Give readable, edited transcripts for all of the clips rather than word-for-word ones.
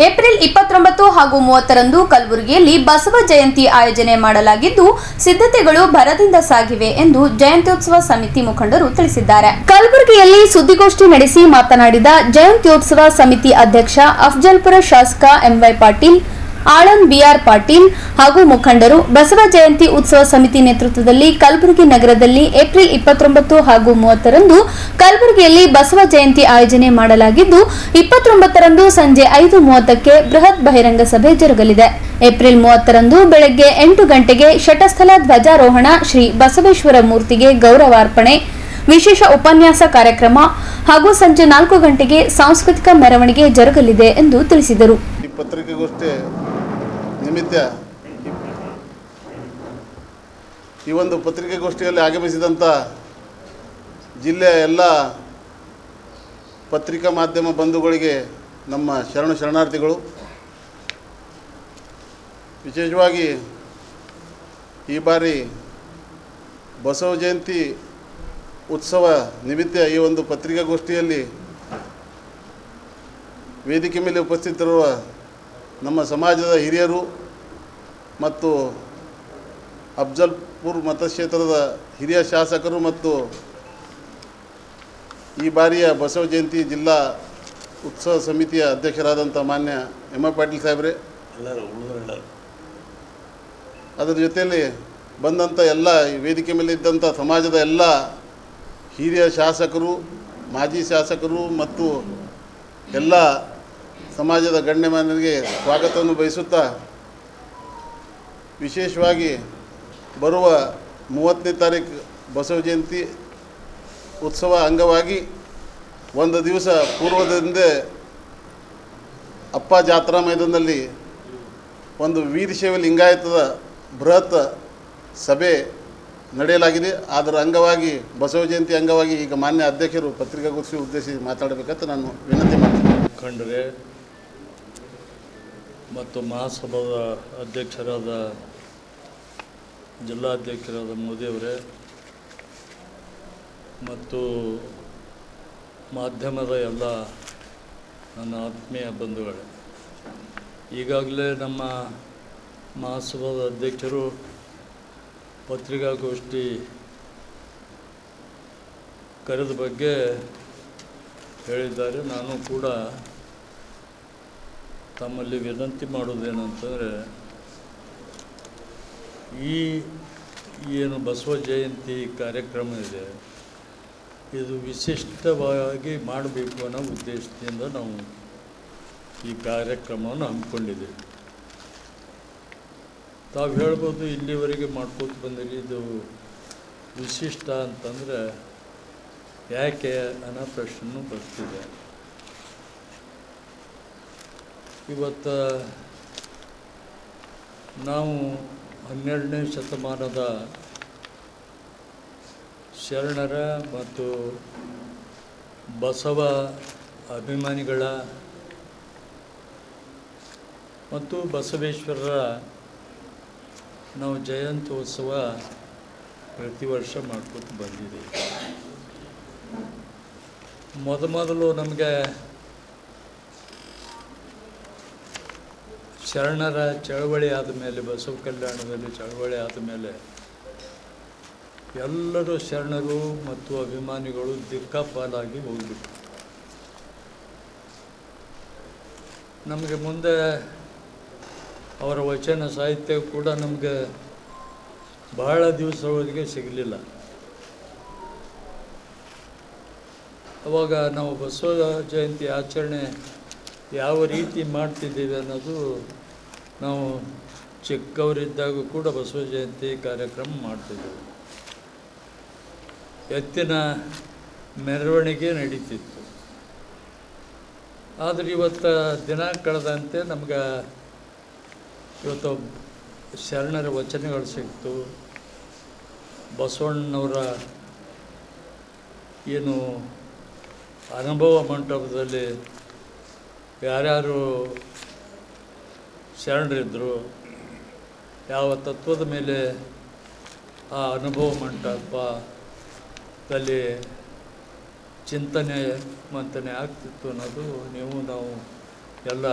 April 29 ಹಾಗೂ 30ರಂದು ಕಲಬುರಗಿಯಲ್ಲಿ ಬಸವ ಜಯಂತಿ ಆಯೋಜನೆ ಮಾಡಲಾಗಿದ್ದು ಸಿದ್ಧತೆಗಳು ಭರದಿಂದ ಸಾಗಿವೆ ಎಂದು ಜಯಂತ್ಯೋತ್ಸವ ಸಮಿತಿ ಮುಖಂಡರು ತಿಳಿಸಿದ್ದಾರೆ. ಕಲಬುರಗಿಯಲ್ಲಿ ಸುದ್ದಿಗೋಷ್ಠಿ ನಡೆಸಿ ಮಾತನಾಡಿದ ಜಯಂತ್ಯೋತ್ಸವ ಸಮಿತಿ ಅಧ್ಯಕ್ಷ ಅಫಜಲ್ಪುರ ಶಾಸಕ ಎಂವೈ ಪಾಟೀಲ್, ಆಳಂದ್ ಬಿಆರ್ ಪಾಟೀಲ್ ಹಾಗೂ ಮುಖಂಡರು ಬಸವ ಜಯಂತಿ ಉತ್ಸವ ಸಮಿತಿ ನೇತೃತ್ವದಲ್ಲಿ ಕಲಬುರಗಿ ನಗರದಲ್ಲಿ ಏಪ್ರಿಲ್ 29 ಹಾಗೂ 30ರಂದು ಕಲಬುರಗಿಯಲ್ಲಿ ಬಸವ ಜಯಂತಿ ಆಯೋಜನೆ ಮಾಡಲಾಗಿದ್ದು 29ರಂದು ಸಂಜೆ 5:30ಕ್ಕೆ ಬೃಹತ್ ಬಹಿರಂಗ ಸಭೆ ಜರುಗಲಿದೆ. ಏಪ್ರಿಲ್ 30ರಂದು ಬೆಳಗ್ಗೆ 8 ಗಂಟೆಗೆ ಶಟಸ್ಥಲ ಧ್ವಜಾರೋಹಣ, ಶ್ರೀ ಬಸವೇಶ್ವರ ಮೂರ್ತಿಗೆ ಗೌರವಾರ್ಪಣೆ, ವಿಶೇಷ ಉಪನ್ಯಾಸ ಕಾರ್ಯಕ್ರಮ ಹಾಗೂ ಸಂಜೆ 4 ಗಂಟೆಗೆ ಸಾಂಸ್ಕೃತಿಕ ಮೆರವಣಿಗೆ ಜರುಗಲಿದೆ ಎಂದು ತಿಳಿಸಿದರು. ಪತ್ರಿಕಾಗೋಷ್ಠಿ ನಿಮಿತ್ತ ಈ ಒಂದು ಪತ್ರಿಕಾಗೋಷ್ಠಿಯಲ್ಲಿ ಆಗಮಿಸಿದಂಥ ಜಿಲ್ಲೆಯ ಎಲ್ಲ ಪತ್ರಿಕಾ ಮಾಧ್ಯಮ ಬಂಧುಗಳಿಗೆ ನಮ್ಮ ಶರಣಾರ್ಥಿಗಳು. ವಿಶೇಷವಾಗಿ ಈ ಬಾರಿ ಬಸವ ಜಯಂತಿ ಉತ್ಸವ ನಿಮಿತ್ತ ಈ ಒಂದು ಪತ್ರಿಕಾಗೋಷ್ಠಿಯಲ್ಲಿ ವೇದಿಕೆ ಮೇಲೆ ಉಪಸ್ಥಿತರಿರುವ ನಮ್ಮ ಸಮಾಜದ ಹಿರಿಯರು ಮತ್ತು ಅಫಜಲ್ಪುರ ಮತಕ್ಷೇತ್ರದ ಹಿರಿಯ ಶಾಸಕರು ಮತ್ತು ಈ ಬಾರಿಯ ಬಸವ ಜಯಂತಿ ಜಿಲ್ಲಾ ಉತ್ಸವ ಸಮಿತಿಯ ಅಧ್ಯಕ್ಷರಾದಂಥ ಮಾನ್ಯ ಎಂ ಪಾಟೀಲ್ ಸಾಹೇಬ್ರೆ, ಅದರ ಜೊತೆಯಲ್ಲಿ ಬಂದಂಥ ಎಲ್ಲ ವೇದಿಕೆ ಮೇಲೆ ಇದ್ದಂಥ ಸಮಾಜದ ಎಲ್ಲ ಹಿರಿಯ ಶಾಸಕರು, ಮಾಜಿ ಶಾಸಕರು ಮತ್ತು ಎಲ್ಲ ಸಮಾಜದ ಗಣ್ಯಮಾನ್ಯರಿಗೆ ಸ್ವಾಗತವನ್ನು ಬಯಸುತ್ತಾ, ವಿಶೇಷವಾಗಿ ಬರುವ 30ನೇ ತಾರೀಕು ಬಸವ ಜಯಂತಿ ಉತ್ಸವ ಅಂಗವಾಗಿ ಒಂದು ದಿವಸ ಪೂರ್ವದಿಂದ ಅಪ್ಪ ಜಾತ್ರಾ ಮೈದಾನದಲ್ಲಿ ಒಂದು ವೀರಶೈವ ಲಿಂಗಾಯತದ ಬೃಹತ್ ಸಭೆ ನಡೆಯಲಾಗಿದೆ. ಅದರ ಅಂಗವಾಗಿ ಬಸವ ಜಯಂತಿ ಅಂಗವಾಗಿ ಈಗ ಮಾನ್ಯ ಅಧ್ಯಕ್ಷರು ಪತ್ರಿಕಾಗೋಷ್ಠಿ ಉದ್ದೇಶಿಸಿ ಮಾತಾಡಬೇಕಂತ ನಾನು ವಿನಂತಿ ಮಾಡ್ತೀನಿ. ಮುಖಂಡರೇ ಮತ್ತು ಮಹಾಸಭಾದ ಅಧ್ಯಕ್ಷರಾದ ಜಿಲ್ಲಾಧ್ಯಕ್ಷರಾದ ಮೋದಿಯವರೇ ಮತ್ತು ಮಾಧ್ಯಮದ ಎಲ್ಲ ನನ್ನ ಆತ್ಮೀಯ ಬಂಧುಗಳೇ, ಈಗಾಗಲೇ ನಮ್ಮ ಮಹಾಸಭಾದ ಅಧ್ಯಕ್ಷರು ಪತ್ರಿಕಾಗೋಷ್ಠಿ ಕರೆದ ಬಗ್ಗೆ ಹೇಳಿದ್ದಾರೆ. ನಾನು ಕೂಡ ತಮ್ಮಲ್ಲಿ ವಿನಂತಿ ಮಾಡೋದೇನಂತಂದರೆ, ಈ ಏನು ಬಸವ ಜಯಂತಿ ಕಾರ್ಯಕ್ರಮ ಇದೆ, ಇದು ವಿಶಿಷ್ಟವಾಗಿ ಮಾಡಬೇಕು ಅನ್ನೋ ಉದ್ದೇಶದಿಂದ ನಾವು ಈ ಕಾರ್ಯಕ್ರಮವನ್ನು ಹಮ್ಮಿಕೊಂಡಿದ್ದೀವಿ. ತಾವು ಹೇಳ್ಬೋದು ಇಲ್ಲಿವರೆಗೆ ಮಾಡ್ಕೋತ ಬಂದಿರಿ, ಇದು ವಿಶಿಷ್ಟ ಅಂತಂದರೆ ಯಾಕೆ ಅನ್ನೋ ಪ್ರಶ್ನೆನೂ ಬರ್ತಿದೆ. ಇವತ್ತು ನಾವು 12ನೇ ಶತಮಾನದ ಶರಣರ ಮತ್ತು ಬಸವ ಅಭಿಮಾನಿಗಳ ಮತ್ತು ಬಸವೇಶ್ವರರ ನಾವು ಜಯಂತ್ಯೋತ್ಸವ ಪ್ರತಿ ವರ್ಷ ಮಾಡ್ಕೊತ ಬಂದಿದ್ದೀವಿ. ಮೊದಲು ನಮಗೆ ಶರಣರ ಚಳವಳಿ ಆದಮೇಲೆ, ಬಸವ ಕಲ್ಯಾಣದಲ್ಲಿ ಚಳವಳಿ ಆದಮೇಲೆ ಎಲ್ಲರೂ ಶರಣರು ಮತ್ತು ಅಭಿಮಾನಿಗಳು ದಿಕ್ಕಾಪಾಲಾಗಿ ಹೋಗ್ಬಿಟ್ಟು ನಮಗೆ ಮುಂದೆ ಅವರ ವಚನ ಸಾಹಿತ್ಯ ಕೂಡ ನಮಗೆ ಬಹಳ ದಿವಸದವರೆಗೆ ಸಿಗಲಿಲ್ಲ. ಅವಾಗ ನಾವು ಬಸವ ಜಯಂತಿ ಆಚರಣೆ ಯಾವ ರೀತಿ ಮಾಡ್ತಿದ್ದೀವಿ ಅನ್ನೋದು, ನಾವು ಚಿಕ್ಕವರಿದ್ದಾಗ ಕೂಡ ಬಸವ ಜಯಂತಿ ಕಾರ್ಯಕ್ರಮ ಮಾಡ್ತಿದ್ದೆವು. ಎತ್ತಿನ ಮೆರವಣಿಗೆ ನಡೀತಿತ್ತು. ಆದರೆ ಇವತ್ತು ದಿನ ಕಳೆದಂತೆ ನಮ್ಗೆ ಇವತ್ತು ಶರಣರ ವಚನಗಳು ಸಿಕ್ತು. ಬಸವಣ್ಣನವರ ಏನು ಅನುಭವ ಮಂಟಪದಲ್ಲಿ ಯಾರ್ಯಾರು ಶರಣರಿದ್ದರು, ಯಾವ ತತ್ವದ ಮೇಲೆ ಆ ಅನುಭವ ಮಂಟಪದಲ್ಲಿ ಚಿಂತನೆ ಮಂಥನೆ ಆಗ್ತಿತ್ತು ಅನ್ನೋದು ನಾವು ಎಲ್ಲ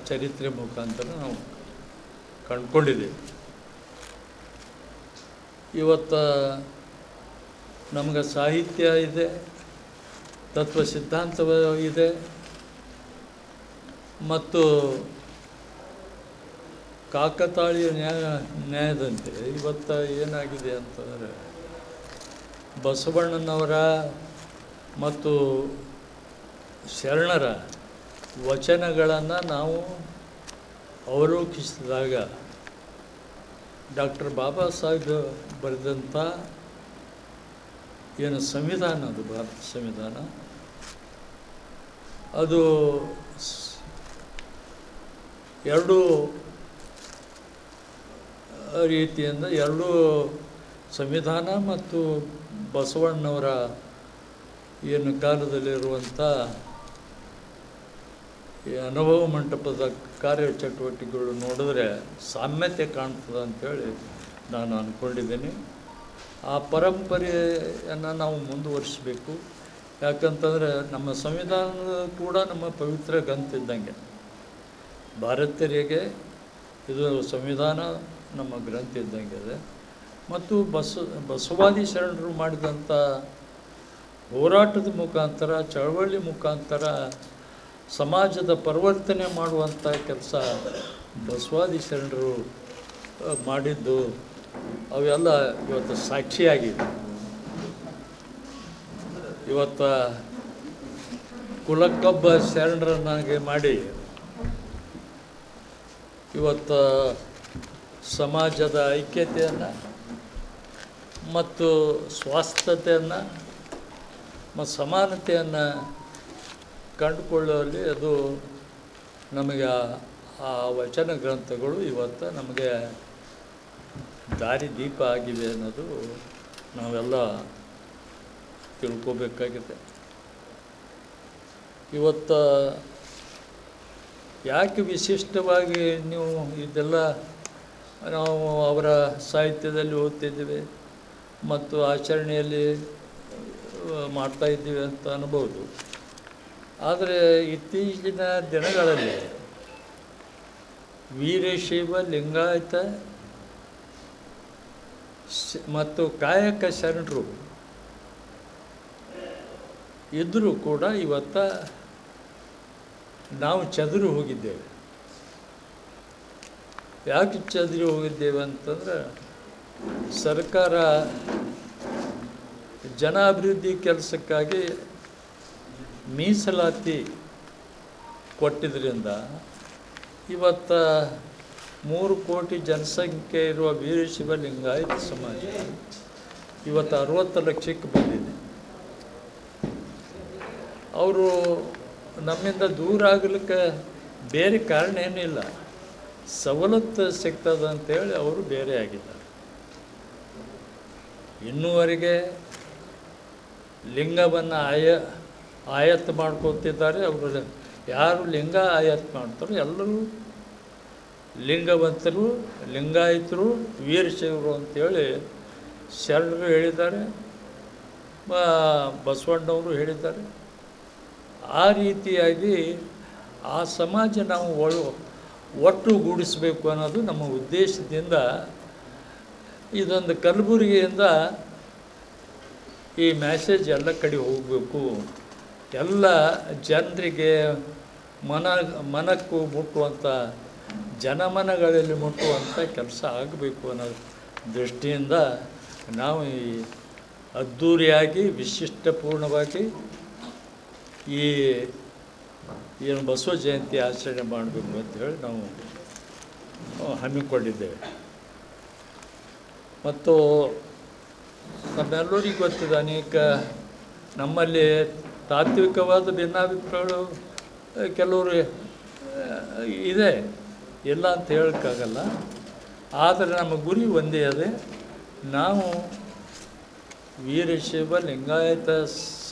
ಚರಿತ್ರೆ ಮುಖಾಂತರ ನಾವು ಕಂಡುಕೊಂಡಿದ್ದೀವಿ. ಇವತ್ತು ನಮಗೆ ಸಾಹಿತ್ಯ ಇದೆ, ತತ್ವ ಸಿದ್ಧಾಂತ ಇದೆ, ಮತ್ತು ಕಾಕತಾಳೀಯ ನ್ಯಾಯದಂತೆ ಇವತ್ತು ಏನಾಗಿದೆ ಅಂತಂದರೆ ಬಸವಣ್ಣನವರ ಮತ್ತು ಶರಣರ ವಚನಗಳನ್ನು ನಾವು ಅವಲೋಕಿಸಿದಾಗ ಡಾಕ್ಟರ್ ಬಾಬಾ ಸಾಹೇಬ್ ಬರೆದಂಥ ಏನು ಸಂವಿಧಾನ, ಅದು ಭಾರತ ಸಂವಿಧಾನ, ಅದು ಎರಡೂ ರೀತಿಯಿಂದ ಎರಡೂ ಸಂವಿಧಾನ ಮತ್ತು ಬಸವಣ್ಣವರ ಏನು ಕಾಲದಲ್ಲಿರುವಂಥ ಈ ಅನುಭವ ಮಂಟಪದ ಕಾರ್ಯಚಟುವಟಿಕೆಗಳು ನೋಡಿದ್ರೆ ಸಾಮ್ಯತೆ ಕಾಣ್ತದೆ ಅಂಥೇಳಿ ನಾನು ಅಂದ್ಕೊಂಡಿದ್ದೀನಿ. ಆ ಪರಂಪರೆಯನ್ನು ನಾವು ಮುಂದುವರಿಸಬೇಕು. ಯಾಕಂತಂದರೆ ನಮ್ಮ ಸಂವಿಧಾನ ಕೂಡ ನಮ್ಮ ಪವಿತ್ರ ಗ್ರಂಥ ಇದ್ದಂಗೆ. ಭಾರತೀಯರಿಗೆ ಇದು ಸಂವಿಧಾನ ನಮ್ಮ ಗ್ರಂಥ ಇದ್ದಂಗೆ ಇದೆ. ಮತ್ತು ಬಸವಾದಿ ಶರಣರು ಮಾಡಿದಂಥ ಹೋರಾಟದ ಮುಖಾಂತರ, ಚಳವಳಿ ಮುಖಾಂತರ ಸಮಾಜದ ಪರಿವರ್ತನೆ ಮಾಡುವಂಥ ಕೆಲಸ ಬಸವಾದಿ ಶರಣರು ಮಾಡಿದ್ದು ಅವೆಲ್ಲ ಇವತ್ತು ಸಾಕ್ಷಿಯಾಗಿವೆ. ಇವತ್ತು ಕುಲಕ್ಕೊಬ್ಬ ಶರಣರನ್ನಾಗಿ ಮಾಡಿ ಇವತ್ತು ಸಮಾಜದ ಐಕ್ಯತೆಯನ್ನು ಮತ್ತು ಸ್ವಾಸ್ಥ್ಯತೆಯನ್ನು ಮತ್ತು ಸಮಾನತೆಯನ್ನು ಕಂಡುಕೊಳ್ಳುವಲ್ಲಿ ಅದು ನಮಗೆ ಆ ವಚನ ಗ್ರಂಥಗಳು ಇವತ್ತು ನಮಗೆ ದಾರಿದೀಪ ಆಗಿವೆ ಅನ್ನೋದು ನಾವೆಲ್ಲ ತಿಳ್ಕೋಬೇಕಾಗಿದೆ. ಇವತ್ತು ಯಾಕೆ ವಿಶಿಷ್ಟವಾಗಿ ನೀವು ಇದೆಲ್ಲ ನಾವು ಅವರ ಸಾಹಿತ್ಯದಲ್ಲಿ ಓದ್ತಿದ್ದೀವಿ ಮತ್ತು ಆಚರಣೆಯಲ್ಲಿ ಮಾಡ್ತಾಯಿದ್ದೀವಿ ಅಂತ ಅನ್ಬೋದು. ಆದರೆ ಇತ್ತೀಚಿನ ದಿನಗಳಲ್ಲಿ ವೀರಶೈವ, ಲಿಂಗಾಯತ ಮತ್ತು ಕಾಯಕ ಶರಣರು ಇದ್ದರೂ ಕೂಡ ಇವತ್ತು ನಾವು ಚದುರಿ ಹೋಗಿದ್ದೇವೆ. ಯಾಕೆ ಚದುರಿ ಹೋಗಿದ್ದೇವೆ ಅಂತಂದರೆ ಸರ್ಕಾರ ಜನ ಅಭಿವೃದ್ಧಿ ಕೆಲಸಕ್ಕಾಗಿ ಮೀಸಲಾತಿ ಕೊಟ್ಟಿದ್ದರಿಂದ ಇವತ್ತು 3 ಕೋಟಿ ಜನಸಂಖ್ಯೆ ಇರುವ ವೀರಶೈವ ಲಿಂಗಾಯತ ಸಮಾಜ ಇವತ್ತು 60 ಲಕ್ಷಕ್ಕೆ ಬಂದಿದೆ. ಅವರು ನಮ್ಮಿಂದ ದೂರ ಆಗಲಿಕ್ಕೆ ಬೇರೆ ಕಾರಣ ಏನಿಲ್ಲ, ಸವಲತ್ತು ಸಿಗ್ತದೆ ಅಂತೇಳಿ ಅವರು ಬೇರೆ ಆಗಿದ್ದಾರೆ. ಇನ್ನೂವರೆಗೆ ಲಿಂಗವನ್ನು ಆಯತ್ತು ಮಾಡ್ಕೊತಿದ್ದಾರೆ. ಅವರು ಯಾರು ಲಿಂಗ ಆಯತ್ತು ಮಾಡ್ತಾರೋ ಎಲ್ಲರೂ ಲಿಂಗವಂತರು, ಲಿಂಗಾಯತರು, ವೀರಶೈವರು ಅಂತೇಳಿ ಶರಣರು ಹೇಳಿದ್ದಾರೆ, ಬಸವಣ್ಣವರು ಹೇಳಿದ್ದಾರೆ. ಆ ರೀತಿಯಾಗಿ ಆ ಸಮಾಜ ನಾವು ಒಟ್ಟುಗೂಡಿಸಬೇಕು ಅನ್ನೋದು ನಮ್ಮ ಉದ್ದೇಶದಿಂದ ಇದೊಂದು ಕಲಬುರಗಿಯಿಂದ ಈ ಮ್ಯಾಸೇಜ್ ಎಲ್ಲ ಕಡೆ ಹೋಗಬೇಕು, ಎಲ್ಲ ಜನರಿಗೆ ಮನಕ್ಕೂ ಮುಟ್ಟುವಂಥ, ಜನಮನಗಳಲ್ಲಿ ಮುಟ್ಟುವಂಥ ಕೆಲಸ ಆಗಬೇಕು ಅನ್ನೋ ದೃಷ್ಟಿಯಿಂದ ನಾವು ಈ ಅದ್ಧೂರಿಯಾಗಿ ವಿಶಿಷ್ಟಪೂರ್ಣವಾಗಿ ಈ ಏನು ಬಸವ ಜಯಂತಿ ಆಚರಣೆ ಮಾಡಬೇಕು ಅಂತ ಹೇಳಿ ನಾವು ಹಮ್ಮಿಕೊಂಡಿದ್ದೇವೆ. ಮತ್ತು ನಮ್ಮೆಲ್ಲರಿಗೂ ಗೊತ್ತಿದೆ, ಅನೇಕ ನಮ್ಮಲ್ಲಿ ತಾತ್ವಿಕವಾದ ಭಿನ್ನಾಭಿಪ್ರಾಯಗಳು ಕೆಲವರು ಇದೆ, ಇಲ್ಲ ಅಂತ ಹೇಳೋಕ್ಕಾಗಲ್ಲ. ಆದರೆ ನಮ್ಮ ಗುರಿ ಒಂದೇ ಅದೇ, ನಾವು ವೀರಶೈವ ಲಿಂಗಾಯತ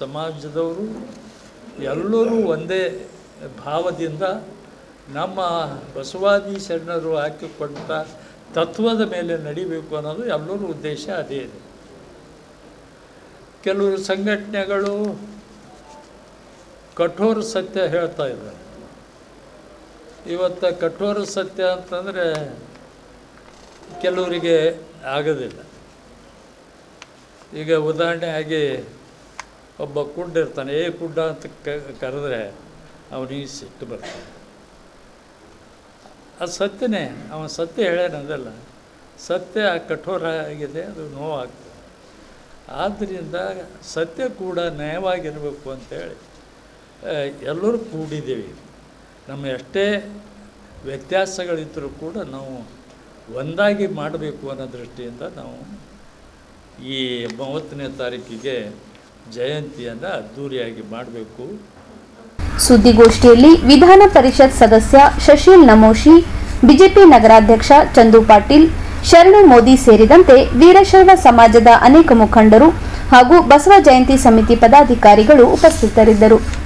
ಸಮಾಜದವರು ಎಲ್ಲರೂ ಒಂದೇ ಭಾವದಿಂದ ನಮ್ಮ ಬಸವಾದಿ ಶರಣರು ಹಾಕಿಕೊಂಡ ತತ್ವದ ಮೇಲೆ ನಡಿಬೇಕು ಅನ್ನೋದು ಎಲ್ಲರ ಉದ್ದೇಶ ಅದೇ ಇದೆ. ಕೆಲವರು ಸಂಘಟನೆಗಳು ಕಠೋರ ಸತ್ಯ ಹೇಳ್ತಾ ಇದ್ದಾರೆ, ಇವತ್ತು ಕಠೋರ ಸತ್ಯ ಅಂತಂದರೆ ಕೆಲವರಿಗೆ ಆಗೋದಿಲ್ಲ. ಈಗ ಉದಾಹರಣೆಯಾಗಿ ಒಬ್ಬ ಕುಡ್ಡ ಇರ್ತಾನೆ, ಕುಡ್ಡ ಅಂತ ಕರೆದ್ರೆ ಅವನಿಗೆ ಸಿಟ್ಟು ಬರ್ತಾನೆ. ಅದು ಸತ್ಯನೇ, ಅವನು ಸತ್ಯ ಹೇಳ್ಯಾನದಲ್ಲ, ಸತ್ಯ ಕಠೋರ ಆಗಿದೆ, ಅದು ನೋವಾಗ್ತದೆ. ಆದ್ದರಿಂದ ಸತ್ಯ ಕೂಡ ನಯವಾಗಿರಬೇಕು ಅಂತೇಳಿ ಎಲ್ಲರೂ ಕೂಡಿದ್ದೀವಿ. ನಮ್ಮ ಎಷ್ಟೇ ವ್ಯತ್ಯಾಸಗಳಿದ್ದರೂ ಕೂಡ ನಾವು ಒಂದಾಗಿ ಮಾಡಬೇಕು ಅನ್ನೋ ದೃಷ್ಟಿಯಿಂದ ನಾವು ಈ 30ನೇ ತಾರೀಕಿಗೆ ಜಯಂತಿಯನ್ನು ಅದ್ಧೂರಿಯಾಗಿ ಮಾಡಬೇಕು. ಸುದ್ದಿಗೋಷ್ಠಿಯಲ್ಲಿ ವಿಧಾನ ಪರಿಷತ್ ಸದಸ್ಯ ಶಶೀಲ್ ನಮೋಶಿ, ಬಿಜೆಪಿ ನಗರಾಧ್ಯಕ್ಷ ಚಂದು ಪಾಟೀಲ್, ಶರಣು ಮೋದಿ ಸೇರಿದಂತೆ ವೀರಶೈವ ಸಮಾಜದ ಅನೇಕ ಮುಖಂಡರು ಹಾಗೂ ಬಸವ ಜಯಂತಿ ಸಮಿತಿ ಪದಾಧಿಕಾರಿಗಳು ಉಪಸ್ಥಿತರಿದ್ದರು.